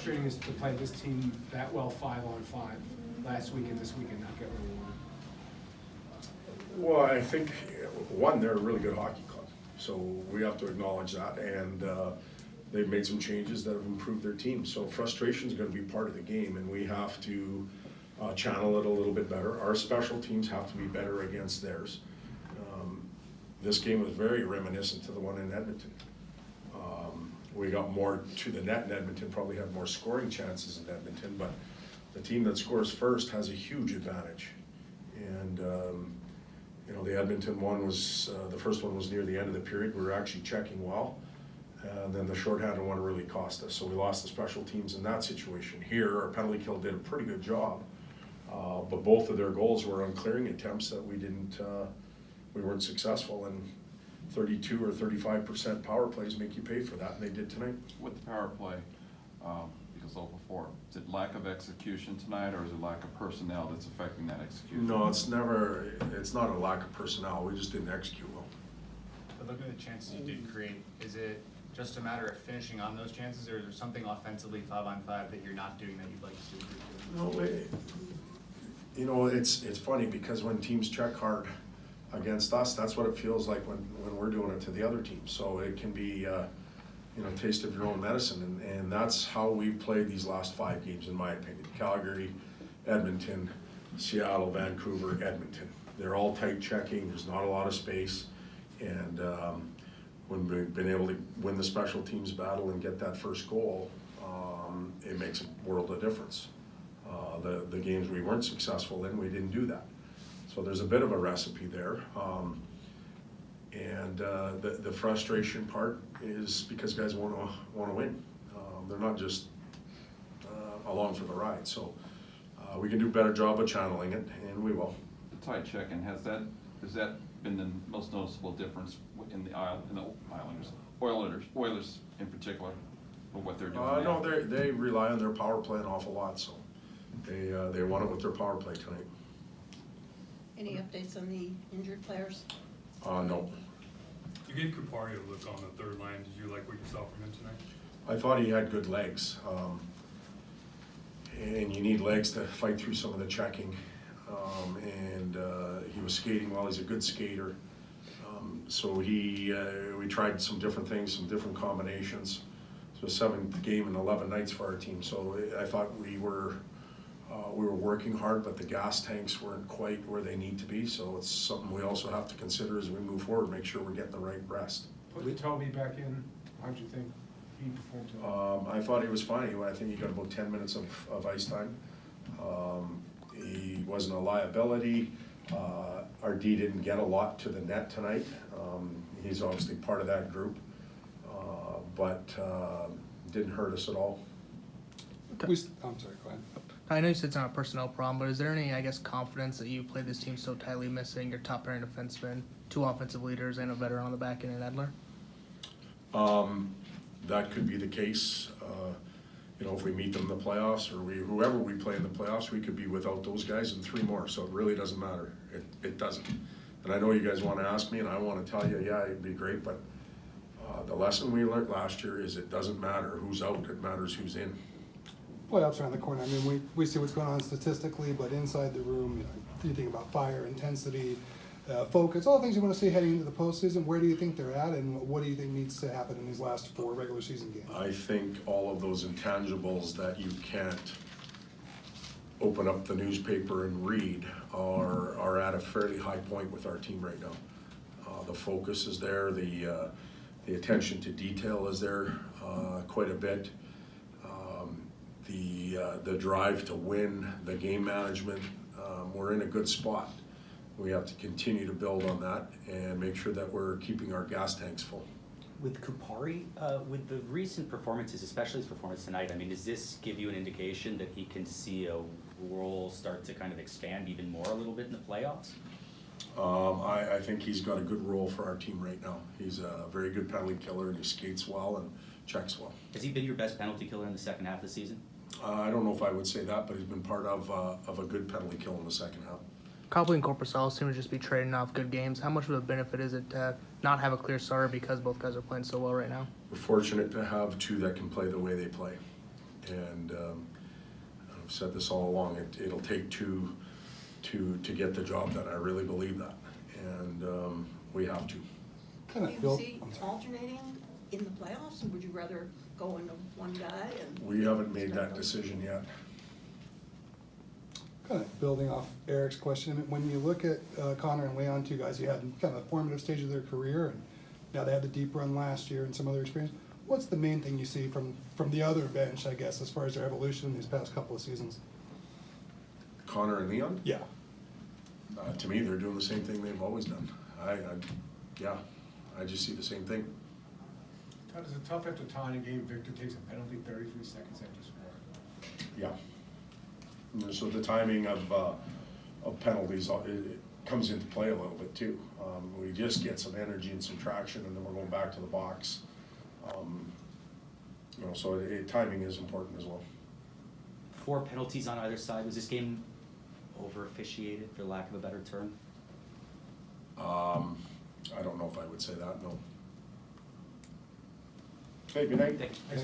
Frustrating is to play this team that well 5-on-5 last week and this week and not get what we wanted. Well, I think, one, they're a really good hockey club, so we have to acknowledge that, and they've made some changes that have improved their team. So frustration is going to be part of the game, and we have to channel it a little bit better. Our special teams have to be better against theirs. This game was very reminiscent to the one in Edmonton. We got more to the net in Edmonton, probably had more scoring chances in Edmonton, but the team that scores first has a huge advantage. And you know, the Edmonton one was, the first one was near the end of the period. We were actually checking well. And then the shorthanded one really cost us. So we lost the special teams in that situation. Here, our penalty kill did a pretty good job. But both of their goals were on clearing attempts that we weren't successful. And 32 or 35% power plays make you pay for that, and they did tonight. With the power play, because of before, is it lack of execution tonight, or is it lack of personnel that's affecting that execution? No, it's not a lack of personnel. We just didn't execute well. But looking at the chances you did create, is it just a matter of finishing on those chances, or is there something offensively 5-on-5 that you're not doing that you'd like to see improve? No, you know, it's funny because when teams check hard against us, that's what it feels like when we're doing it to the other team. So it can be, you know, taste of your own medicine, and that's how we've played these last 5 games, in my opinion. Calgary, Edmonton, Seattle, Vancouver, Edmonton. They're all tight checking. There's not a lot of space, and when we've been able to win the special teams battle and get that first goal, it makes a world of difference. The games we weren't successful in, we didn't do that. So there's a bit of a recipe there. And the frustration part is because guys want to win. They're not just along for the ride. So we can do a better job of channeling it, and we will. The tight checking, has that been the most noticeable difference in the Oilers in particular, for what they're doing now? No, they rely on their power play an awful lot, so they won it with their power play tonight. Any updates on the injured players? No. You gave Kupari a look on the third line. Did you like what you saw from him tonight? I thought he had good legs, and you need legs to fight through some of the checking. And he was skating well. He's a good skater. So we tried some different things, some different combinations. So 7th game in 11 nights for our team. So I thought we were working hard, but the gas tanks weren't quite where they need to be. So it's something we also have to consider as we move forward, make sure we're getting the right rest. Put Toby back in, how'd you think he performed tonight? I thought he was fine. I think he got about 10 minutes of ice time. He wasn't a liability. Our D didn't get a lot to the net tonight. He's obviously part of that group, but didn't hurt us at all. I'm sorry, go ahead. I know you said it's not a personnel problem, but is there any, I guess, confidence that you played this team so tightly, missing your top pairing defenseman, 2 offensive leaders, and a veteran on the back end in Edler? That could be the case. You know, if we meet them in the playoffs, or whoever we play in the playoffs, we could be without those guys and 3 more. So it really doesn't matter. It doesn't. And I know you guys want to ask me, and I want to tell you, yeah, it'd be great. But the lesson we learned last year is it doesn't matter who's out. It matters who's in. Playoffs around the corner. I mean, we see what's going on statistically, but inside the room, you know, you think about fire, intensity, focus, all the things you want to see heading into the postseason. Where do you think they're at, and what do you think needs to happen in these last 4 regular season games? I think all of those intangibles that you can't open up the newspaper and read are at a fairly high point with our team right now. The focus is there. The attention to detail is there quite a bit. The drive to win, the game management, we're in a good spot. We have to continue to build on that and make sure that we're keeping our gas tanks full. With Kupari, with the recent performances, especially his performance tonight, I mean, does this give you an indication that he can see a role start to kind of expand even more a little bit in the playoffs? I think he's got a good role for our team right now. He's a very good penalty killer, and he skates well and checks well. Has he been your best penalty killer in the second half of the season? I don't know if I would say that, but he's been part of a good penalty kill in the second half. Copley and Korpisalo seem to just be trading off good games. How much of a benefit is it to not have a clear starter because both guys are playing so well right now? We're fortunate to have 2 that can play the way they play. And I've said this all along, it'll take two to get the job done. I really believe that. And we have to. Kind Do of you built, see I'm sorry. alternating in the playoffs, and would you rather go into one guy and? We haven't made that decision yet. Kind of building off Eric's question, when you look at Connor and Leon, two guys who had kind of a formative stage of their career, and now they had the deep run last year and some other experience, what's the main thing you see from the other bench, I guess, as far as their evolution in these past couple of seasons? Connor and Leon? Yeah. To me, they're doing the same thing they've always done. I just see the same thing. Todd, is it tough after tying a game, Victor takes a penalty 33 seconds after scoring? Yeah. And so the timing of penalties, it comes into play a little bit too. We just get some energy and some traction, and then we're going back to the box. So timing is important as well. 4 penalties on either side. Was this game over officiated, for lack of a better term? I don't know if I would say that, no. Okay, good night. Thank you.